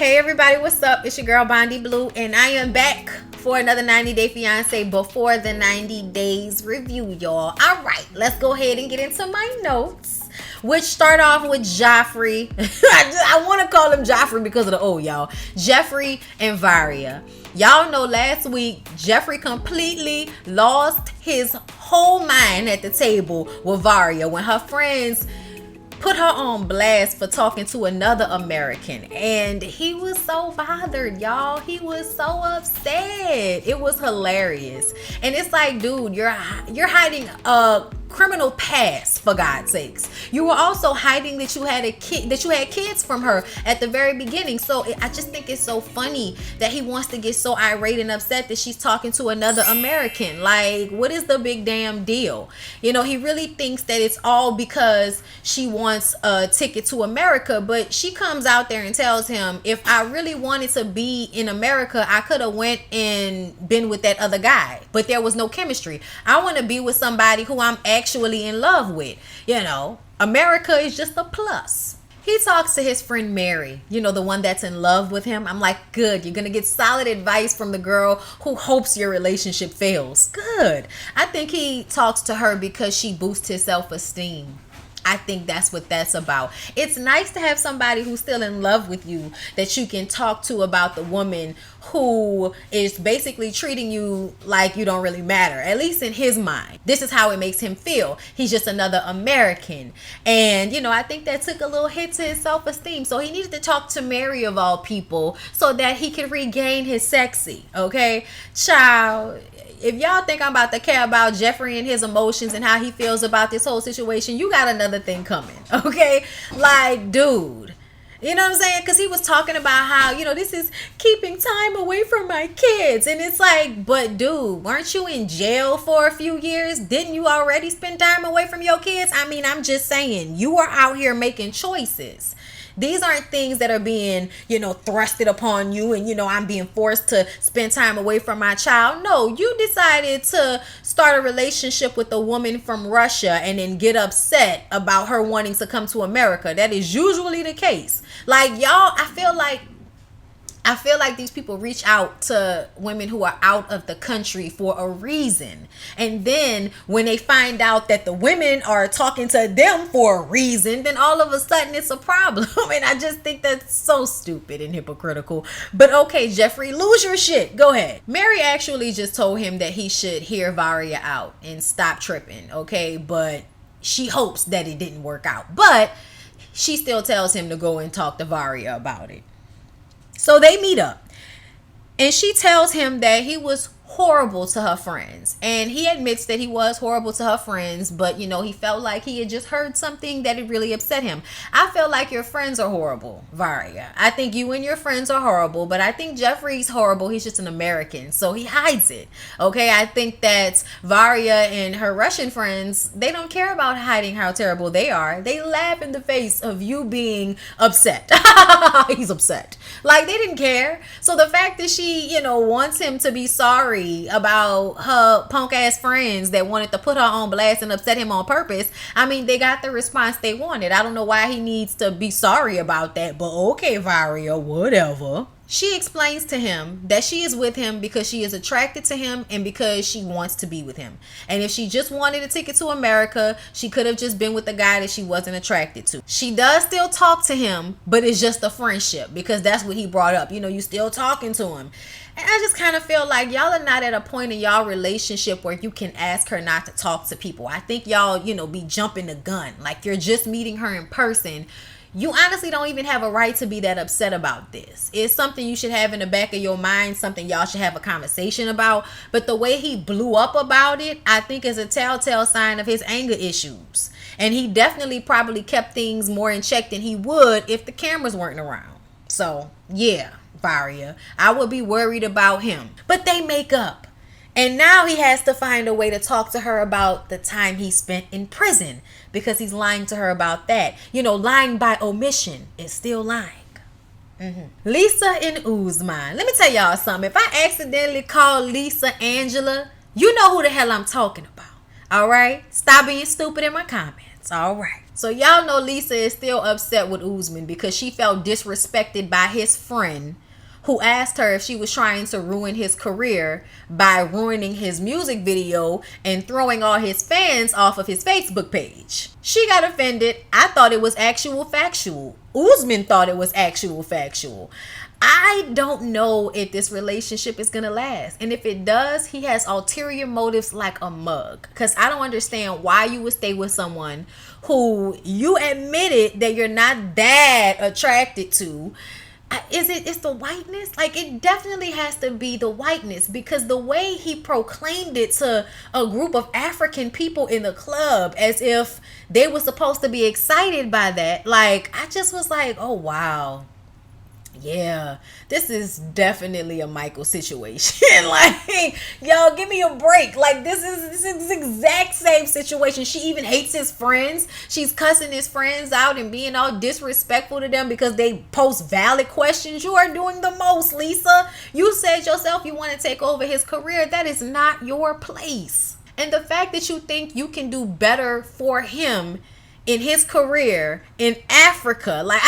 Hey everybody, what's up? It's your girl Bondy Blue, and I am back for another 90 Day Fiance Before the 90 Days review, y'all. All right, let's go ahead and get into my notes, which start off with Joffrey. I want to call him Joffrey because of the O, y'all. Jeffrey and Varia. Y'all know last week Jeffrey completely lost his whole mind at the table with Varia when her friends put her on blast for talking to another American, and he was so bothered, y'all. He was so upset. It was hilarious. And it's like, dude, you're hiding a criminal past, for God's sakes. You were also hiding that you had kids from her at the very beginning. So I just think it's so funny that he wants to get so irate and upset that she's talking to another American. Like, what is the big damn deal? You know, he really thinks that it's all because she wants a ticket to America, but she comes out there and tells him, if I really wanted to be in America, I could have went and been with that other guy, but there was no chemistry. I want to be with somebody who I'm actually in love with. You know, America is just a plus. He talks to his friend Mary, you know, the one that's in love with him. I'm like, good, you're gonna get solid advice from the girl who hopes your relationship fails. Good. I think he talks to her because she boosts his self-esteem. I think that's what that's about. It's nice to have somebody who's still in love with you that you can talk to about the woman who is basically treating you like you don't really matter, at least in his mind. This is how it makes him feel. He's just another American. And, you know, I think that took a little hit to his self-esteem. So he needed to talk to Mary of all people so that he could regain his sexy, okay? Child, if y'all think I'm about to care about Jeffrey and his emotions and how he feels about this whole situation, you got another thing coming, okay? Like, dude, you know what I'm saying? Because he was talking about how, you know, this is keeping time away from my kids. And it's like, but dude, weren't you in jail for a few years? Didn't you already spend time away from your kids? I mean, I'm just saying, you are out here making choices. These aren't things that are being, you know, thrusted upon you and, you know, I'm being forced to spend time away from my child. No, you decided to start a relationship with a woman from Russia and then get upset about her wanting to come to America. That is usually the case. Like, y'all, I feel like these people reach out to women who are out of the country for a reason. And then when they find out that the women are talking to them for a reason, then all of a sudden it's a problem. And I just think that's so stupid and hypocritical. But okay, Jeffrey, lose your shit. Go ahead. Mary actually just told him that he should hear Varia out and stop tripping, okay? But she hopes that it didn't work out. But she still tells him to go and talk to Varia about it. So they meet up, and she tells him that he was horrible to her friends, and he admits that he was horrible to her friends, but you know, he felt like he had just heard something that had really upset him. I feel like your friends are horrible, Varia. I think you and your friends are horrible, but I think Jeffrey's horrible. He's just an American, so he hides it, okay? I think that Varia and her Russian friends, they don't care about hiding how terrible they are. They laugh in the face of you being upset. He's upset. Like, they didn't care. So the fact that she, you know, wants him to be sorry about her punk ass friends that wanted to put her on blast and upset him on purpose, I mean, they got the response they wanted. I don't know why he needs to be sorry about that, but okay, Varia, whatever. She explains to him that she is with him because she is attracted to him and because she wants to be with him. And if she just wanted a ticket to America, she could have just been with the guy that she wasn't attracted to. She does still talk to him, but it's just a friendship because that's what he brought up. You know, you still talking to him. And I just kind of feel like y'all are not at a point in y'all relationship where you can ask her not to talk to people. I think y'all, you know, be jumping the gun. Like, you're just meeting her in person. You honestly don't even have a right to be that upset about this. It's something you should have in the back of your mind, something y'all should have a conversation about. But the way he blew up about it, I think is a telltale sign of his anger issues. And he definitely probably kept things more in check than he would if the cameras weren't around. So, yeah, Varia, I would be worried about him. But they make up. And now he has to find a way to talk to her about the time he spent in prison because he's lying to her about that. You know, lying by omission is still lying. Lisa and Uzman. Let me tell y'all something. If I accidentally call Lisa Angela, you know who the hell I'm talking about. All right? Stop being stupid in my comments. fans. All right. So y'all know Lisa is still upset with Usman because she felt disrespected by his friend who asked her if she was trying to ruin his career by ruining his music video and throwing all his fans off of his Facebook page. She got offended. I thought it was actual factual. Usman thought it was actual factual. I don't know if this relationship is going to last. And if it does, he has ulterior motives like a mug. Because I don't understand why you would stay with someone who you admitted that you're not that attracted to. It's the whiteness? Like, it definitely has to be the whiteness, because the way he proclaimed it to a group of African people in the club as if they were supposed to be excited by that. Like, I just was like, oh, wow. Yeah, this is definitely a Michael situation. Like, yo, give me a break. Like, this is the exact same situation. She even hates his friends. She's cussing his friends out and being all disrespectful to them because they post valid questions. You are doing the most, Lisa. You said yourself you want to take over his career. That is not your place. And the fact that you think you can do better for him in his career in Africa, like,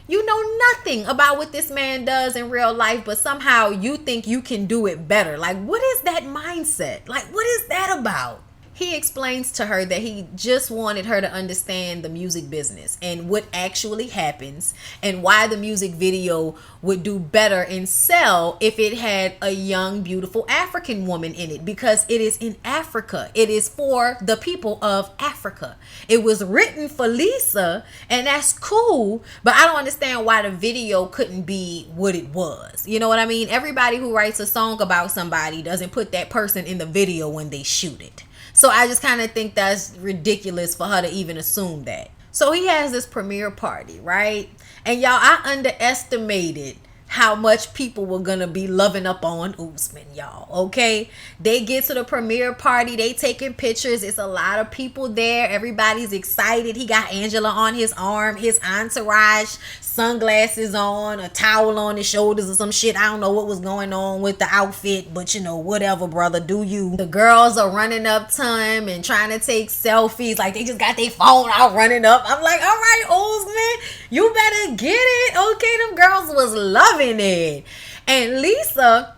you know nothing about what this man does in real life, but somehow you think you can do it better. Like, what is that mindset? Like, what is that about? He explains to her that he just wanted her to understand the music business and what actually happens and why the music video would do better and sell if it had a young, beautiful African woman in it, because it is in Africa. It is for the people of Africa. It was written for Lisa, and that's cool, but I don't understand why the video couldn't be what it was. You know what I mean? Everybody who writes a song about somebody doesn't put that person in the video when they shoot it. So I just kind of think that's ridiculous for her to even assume that. So he has this premiere party, right? And y'all, I underestimated how much people were gonna be loving up on Usman, y'all. Okay, they get to the premiere party, they taking pictures. It's a lot of people there. Everybody's excited. He got Angela on his arm, his entourage, sunglasses on, a towel on his shoulders or some shit. I don't know what was going on with the outfit, but you know, whatever, brother, do you. The girls are running up to him and trying to take selfies. Like, they just got their phone out running up. I'm like, all right, Usman, you better get it. Okay, them girls was loving it. And Lisa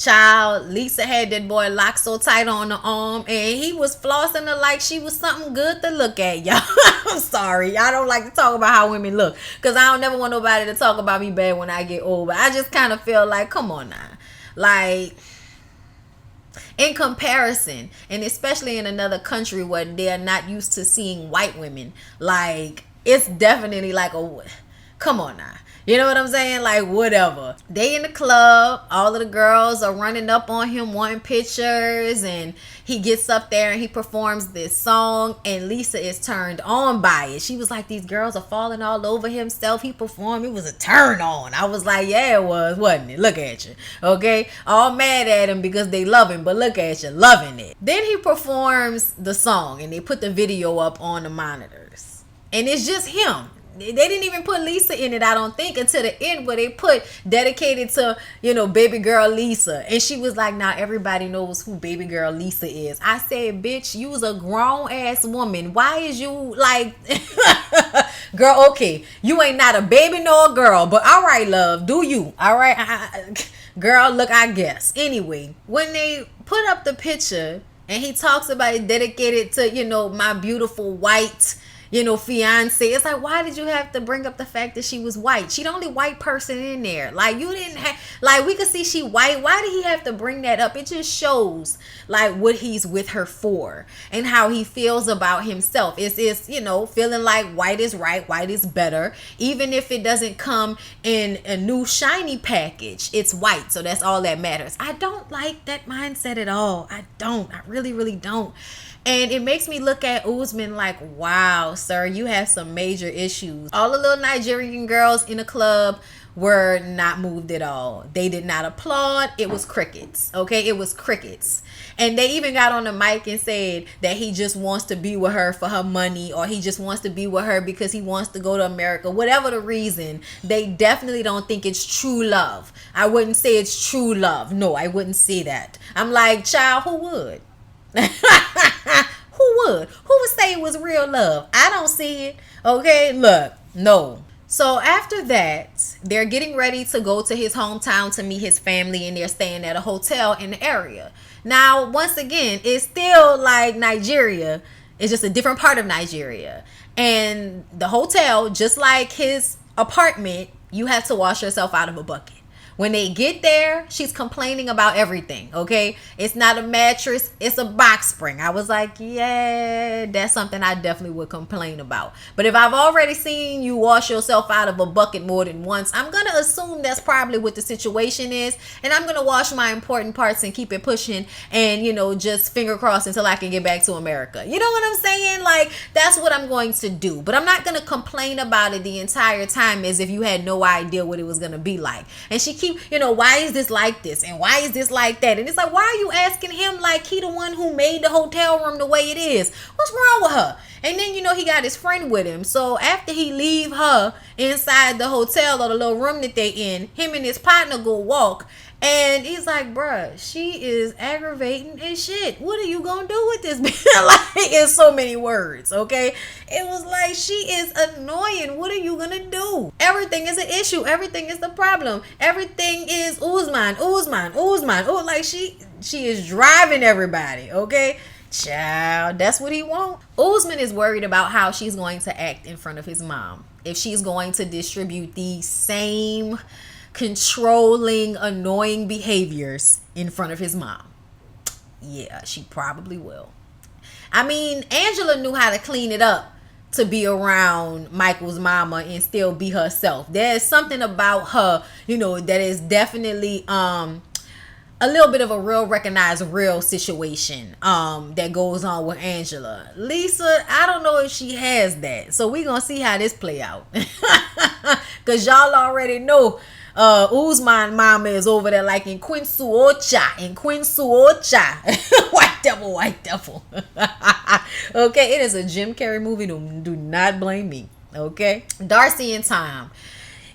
had that boy locked so tight on the arm, and he was flossing her like she was something good to look at, y'all. I'm sorry, I don't like to talk about how women look, because I don't never want nobody to talk about me bad when I get old, but I just kind of feel like, come on now, like, in comparison, and especially in another country where they're not used to seeing white women, like, it's definitely like come on now. You know what I'm saying? Like, whatever. They in the club. All of the girls are running up on him wanting pictures. And he gets up there and he performs this song. And Lisa is turned on by it. She was like, these girls are falling all over himself. He performed. It was a turn on. I was like, yeah, it was, wasn't it? Look at you. Okay? All mad at him because they love him. But look at you, loving it. Then he performs the song. And they put the video up on the monitors. And it's just him. They didn't even put Lisa in it, I don't think, until the end, where they put dedicated to, you know, baby girl Lisa. And she was like, now everybody knows who baby girl Lisa is. I said, bitch, you was a grown ass woman. Why is you like, girl, okay, you ain't not a baby nor a girl, but all right, love, do you? All right, girl, look, I guess. Anyway, when they put up the picture and he talks about it dedicated to, you know, my beautiful white, you know, fiance. It's like, why did you have to bring up the fact that she was white? She the only white person in there. Like, you didn't have, like, we could see she white. Why did he have to bring that up? It just shows, like, what he's with her for and how he feels about himself. It's you know, feeling like white is right, white is better. Even if it doesn't come in a new shiny package, it's white. So that's all that matters. I don't like that mindset at all. I don't. I really, really don't. And it makes me look at Usman like, wow, sir, you have some major issues. All the little Nigerian girls in the club were not moved at all. They did not applaud. It was crickets. Okay, it was crickets. And they even got on the mic and said that he just wants to be with her for her money, or he just wants to be with her because he wants to go to America. Whatever the reason, they definitely don't think it's true love. I wouldn't say it's true love. No, I wouldn't say that. I'm like, child, who would? Who would. Who would say it was real love? I don't see it. Okay, look, no. So after that, they're getting ready to go to his hometown to meet his family, and they're staying at a hotel in the area. Now, once again, it's still like Nigeria. It's just a different part of Nigeria. And the hotel, just like his apartment, you have to wash yourself out of a bucket. When they get there, she's complaining about everything, okay? It's not a mattress, it's a box spring. I was like, yeah, that's something I definitely would complain about. But if I've already seen you wash yourself out of a bucket more than once, I'm going to assume that's probably what the situation is. And I'm going to wash my important parts and keep it pushing and, you know, just finger crossed until I can get back to America. You know what I'm saying? Like, that's what I'm going to do. But I'm not going to complain about it the entire time as if you had no idea what it was going to be like. And she keeps, you know, why is this like this and why is this like that? And it's like, why are you asking him like he the one who made the hotel room the way it is? What's wrong with her? And then, you know, he got his friend with him. So after he leave her inside the hotel or the little room that they in, him and his partner go walk. And he's like, bruh, she is aggravating as shit. What are you gonna do with this bitch? Like, in so many words, okay? It was like, she is annoying. What are you gonna do? Everything is an issue. Everything is the problem. Everything is Uzman. Oh, like she is driving everybody, okay? Child, that's what he want. Uzman is worried about how she's going to act in front of his mom. If she's going to distribute the same controlling, annoying behaviors in front of his mom. Yeah, she probably will. I mean, Angela knew how to clean it up to be around Michael's mama and still be herself. There's something about her, you know, that is definitely a little bit of a real situation that goes on with Angela. Lisa, I don't know if she has that. So we're going to see how this play out. Because y'all already know Uzman mama is over there like in Quinsuocha. White devil. Okay, it is a Jim Carrey movie. Do not blame me. Okay, Darcy and Tom.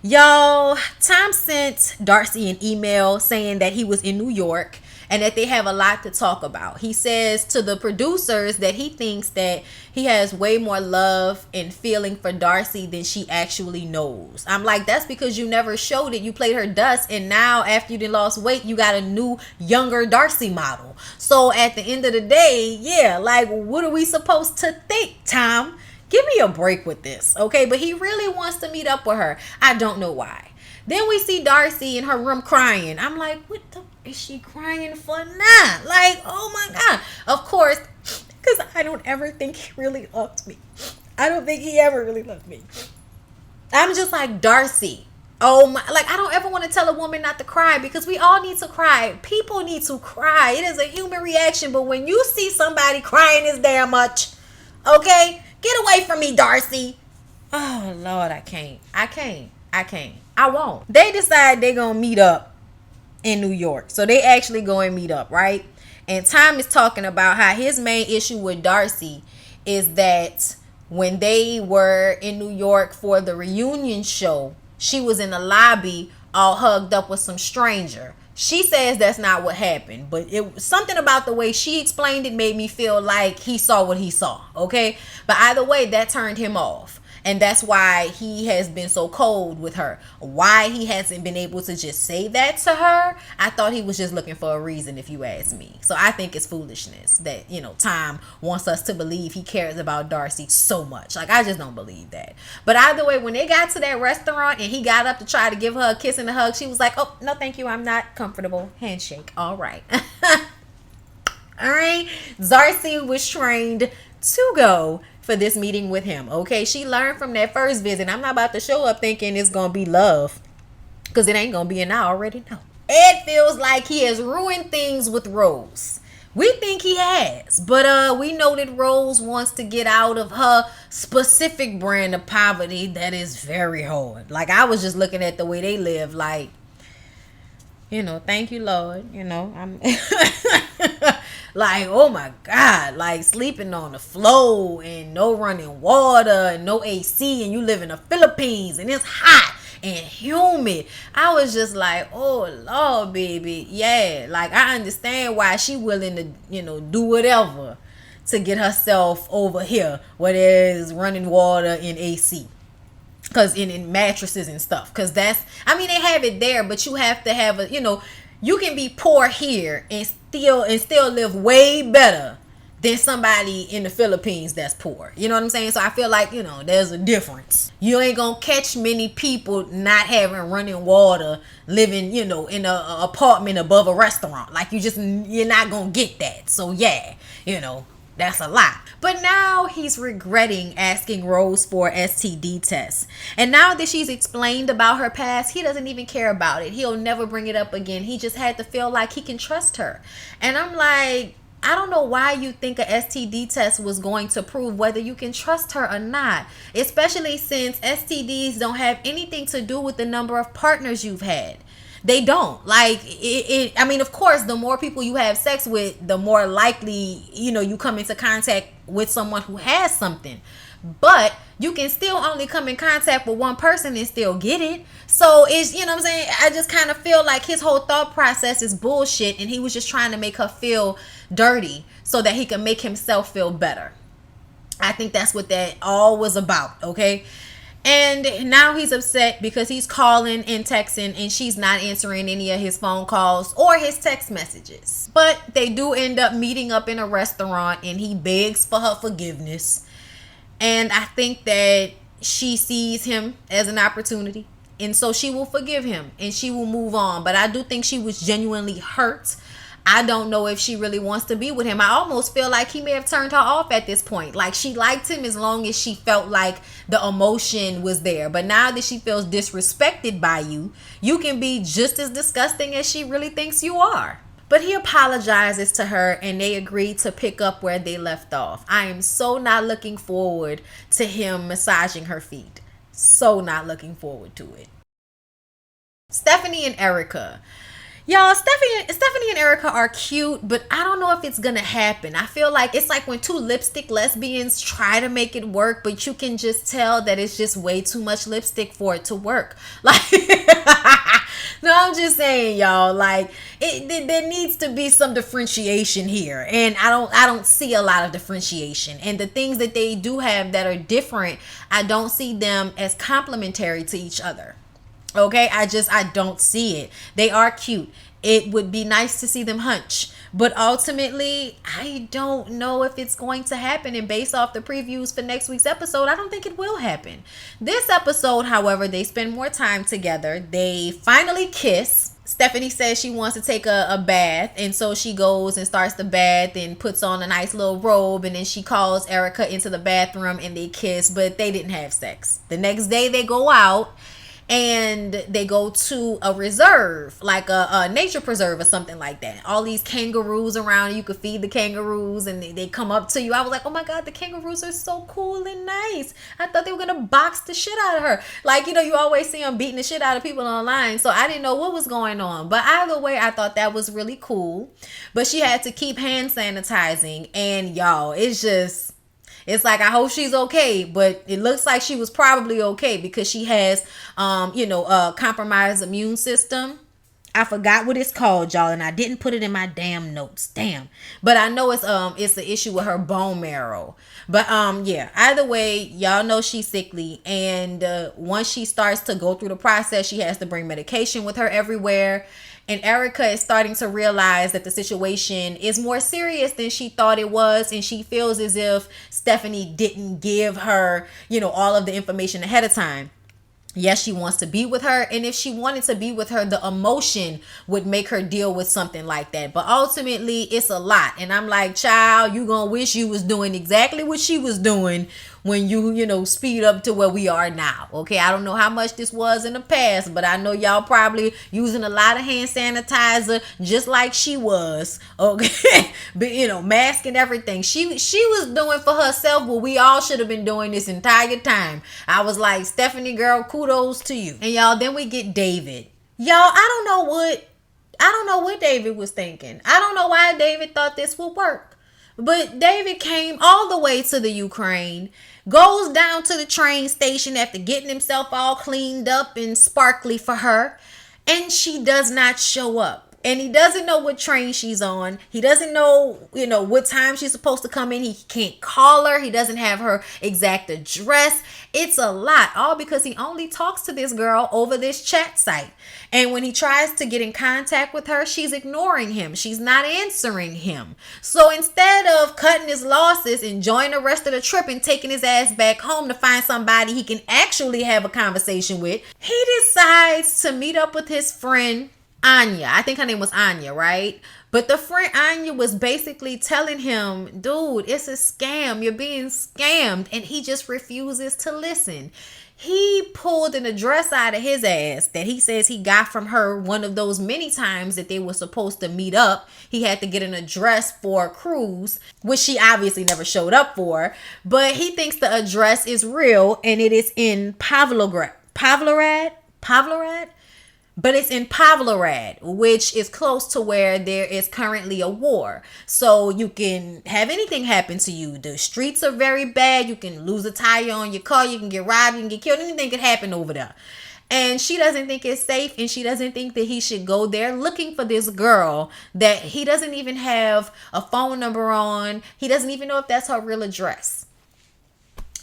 Y'all, Tom sent Darcy an email saying that he was in New York and that they have a lot to talk about. He says to the producers that he thinks that he has way more love and feeling for Darcy than she actually knows. I'm like, that's because you never showed it. You played her dust, and now after you done lost weight, you got a new, younger Darcy model. So at the end of the day, yeah, like, what are we supposed to think, Tom? Give me a break with this, okay? But he really wants to meet up with her. I don't know why. Then we see Darcy in her room crying. I'm like, what the is she crying for now? Like, oh my God. Of course, because I don't ever think he really loved me. I don't think he ever really loved me. I'm just like, Darcy. Oh my, like, I don't ever want to tell a woman not to cry because we all need to cry. People need to cry. It is a human reaction. But when you see somebody crying this damn much, okay, get away from me, Darcy. Oh, Lord, I can't. I won't. They decide they're going to meet up in New York. So they actually go and meet up, right? And Tom is talking about how his main issue with Darcy is that when they were in New York for the reunion show, she was in the lobby all hugged up with some stranger. She says that's not what happened, but it was something about the way she explained it made me feel like he saw what he saw, okay? But either way, that turned him off. And that's why he has been so cold with her. Why he hasn't been able to just say that to her, I thought he was just looking for a reason, if you ask me. So I think it's foolishness that, you know, Tom wants us to believe he cares about Darcy so much. Like, I just don't believe that. But either way, when they got to that restaurant and he got up to try to give her a kiss and a hug, she was like, oh, no, thank you. I'm not comfortable. Handshake. All right. All right. Darcy was trained to go for this meeting with him, okay? She learned from that first visit. I'm not about to show up thinking it's gonna be love, because it ain't gonna be, and I already know. Ed feels like he has ruined things with Rose. We think he has, but we know that Rose wants to get out of her specific brand of poverty that is very hard. Like, I was just looking at the way they live, like, you know, thank you, Lord. You know, I'm like, oh my God, like sleeping on the floor and no running water and no AC, and you live in the Philippines and it's hot and humid. I was just like, oh Lord, baby. Yeah, like, I understand why she willing to, you know, do whatever to get herself over here where there's running water and AC. Because in mattresses and stuff. Because that's, I mean, they have it there, but you have to have a, you can be poor here and still live way better than somebody in the Philippines that's poor. You know what I'm saying? So I feel like, there's a difference. You ain't gonna catch many people not having running water, living, in a apartment above a restaurant. Like, you're not gonna get that. So yeah, that's a lot. But now he's regretting asking Rose for STD tests. And now that she's explained about her past, he doesn't even care about it. He'll never bring it up again. He just had to feel like he can trust her. And I'm like, I don't know why you think a STD test was going to prove whether you can trust her or not. Especially since STDs don't have anything to do with the number of partners you've had. They don't. Like, I mean, of course, the more people you have sex with, the more likely, you come into contact with someone who has something. But you can still only come in contact with one person and still get it. So it's, what I'm saying? I just kind of feel like his whole thought process is bullshit, and he was just trying to make her feel dirty so that he can make himself feel better. I think that's what that all was about, okay? And now he's upset because he's calling and texting and she's not answering any of his phone calls or his text messages. But they do end up meeting up in a restaurant and he begs for her forgiveness. And I think that she sees him as an opportunity. And so she will forgive him and she will move on. But I do think she was genuinely hurt. I don't know if she really wants to be with him. I almost feel like he may have turned her off at this point. Like, she liked him as long as she felt like the emotion was there. But now that she feels disrespected by you, you can be just as disgusting as she really thinks you are. But he apologizes to her and they agree to pick up where they left off. I am so not looking forward to him massaging her feet. So not looking forward to it. Stephanie and Erica. Y'all, Stephanie and Erica are cute, but I don't know if it's gonna happen. I feel like it's like when two lipstick lesbians try to make it work, but you can just tell that it's just way too much lipstick for it to work. Like, no, I'm just saying, y'all, like, there needs to be some differentiation here, and I don't see a lot of differentiation. And the things that they do have that are different, I don't see them as complementary to each other. Okay, I don't see it. They are cute. It would be nice to see them hunch. But ultimately, I don't know if it's going to happen. And based off the previews for next week's episode, I don't think it will happen. This episode, however, they spend more time together. They finally kiss. Stephanie says she wants to take a bath. And so she goes and starts the bath and puts on a nice little robe. And then she calls Erica into the bathroom and they kiss. But they didn't have sex. The next day they go out. And they go to a reserve, like a nature preserve or something like that. All these kangaroos around. You could feed the kangaroos and they come up to you. I was like, oh my God, the kangaroos are so cool and nice. I thought they were going to box the shit out of her. Like, you always see them beating the shit out of people online. So I didn't know what was going on. But either way, I thought that was really cool. But she had to keep hand sanitizing. And y'all, it's like, I hope she's okay, but it looks like she was probably okay because she has, a compromised immune system. I forgot what it's called, y'all, and I didn't put it in my damn notes. Damn. But I know it's an issue with her bone marrow. But yeah, either way, y'all know she's sickly, and once she starts to go through the process, she has to bring medication with her everywhere. And Erica is starting to realize that the situation is more serious than she thought it was. And she feels as if Stephanie didn't give her, all of the information ahead of time. Yes, she wants to be with her. And if she wanted to be with her, the emotion would make her deal with something like that. But ultimately, it's a lot. And I'm like, child, you gonna wish you was doing exactly what she was doing when you speed up to where we are now. Okay, I don't know how much this was in the past, but I know y'all probably using a lot of hand sanitizer just like she was. Okay, but mask and everything. She was doing for herself what we all should have been doing this entire time. I was like, Stephanie girl, kudos to you. And y'all, then we get David. Y'all, I don't know what David was thinking. I don't know why David thought this would work. But David came all the way to the Ukraine, goes down to the train station after getting himself all cleaned up and sparkly for her, and she does not show up. And he doesn't know what train she's on. He doesn't know, what time she's supposed to come in. He can't call her. He doesn't have her exact address. It's a lot, all because he only talks to this girl over this chat site. And when he tries to get in contact with her, she's ignoring him. She's not answering him. So instead of cutting his losses, enjoying the rest of the trip and taking his ass back home to find somebody he can actually have a conversation with, he decides to meet up with his friend Anya. I think her name was Anya, right? But the friend Anya was basically telling him, dude, it's a scam. You're being scammed. And he just refuses to listen. He pulled an address out of his ass that he says he got from her one of those many times that they were supposed to meet up. He had to get an address for a cruise, which she obviously never showed up for. But he thinks the address is real and it is in Pavlograd. But it's in Pavlograd, which is close to where there is currently a war. So you can have anything happen to you. The streets are very bad. You can lose a tire on your car. You can get robbed. You can get killed. Anything could happen over there. And she doesn't think it's safe. And she doesn't think that he should go there looking for this girl that he doesn't even have a phone number on. He doesn't even know if that's her real address.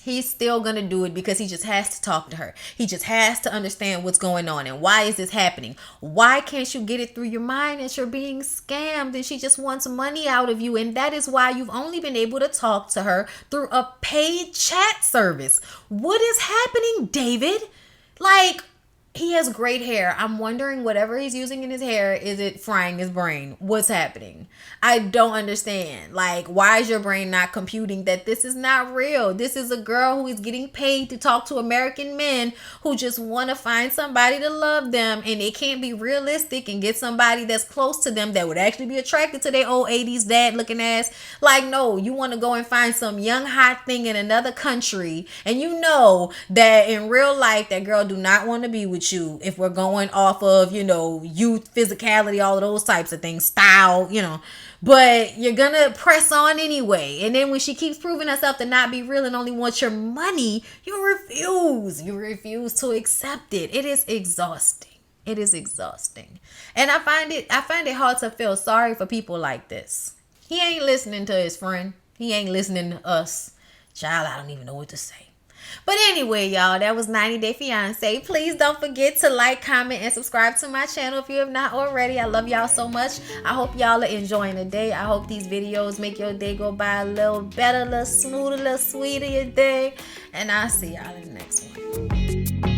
He's still going to do it because he just has to talk to her. He just has to understand what's going on and why is this happening? Why can't you get it through your mind that you're being scammed and she just wants money out of you? And that is why you've only been able to talk to her through a paid chat service. What is happening, David? Like, he has great hair. I'm wondering whatever he's using in his hair, is it frying his brain? What's happening? I don't understand. Like, why is your brain not computing that this is not real? This is a girl who is getting paid to talk to American men who just want to find somebody to love them, and they can't be realistic and get somebody that's close to them that would actually be attracted to their old 80s dad looking ass. Like, no, you want to go and find some young hot thing in another country, and you know that in real life that girl do not want to be with you if we're going off of, youth, physicality, all of those types of things, style, but you're gonna press on anyway. And then when she keeps proving herself to not be real and only wants your money, you refuse to accept it. It is exhausting. And I find it hard to feel sorry for people like this. He ain't listening to his friend. He ain't listening to us. Child, I don't even know what to say. But anyway, y'all, that was 90 Day Fiance. Please don't forget to like, comment, and subscribe to my channel if you have not already. I love y'all so much. I hope y'all are enjoying the day. I hope these videos make your day go by a little better, a little smoother, a little sweeter your day. And I'll see y'all in the next one.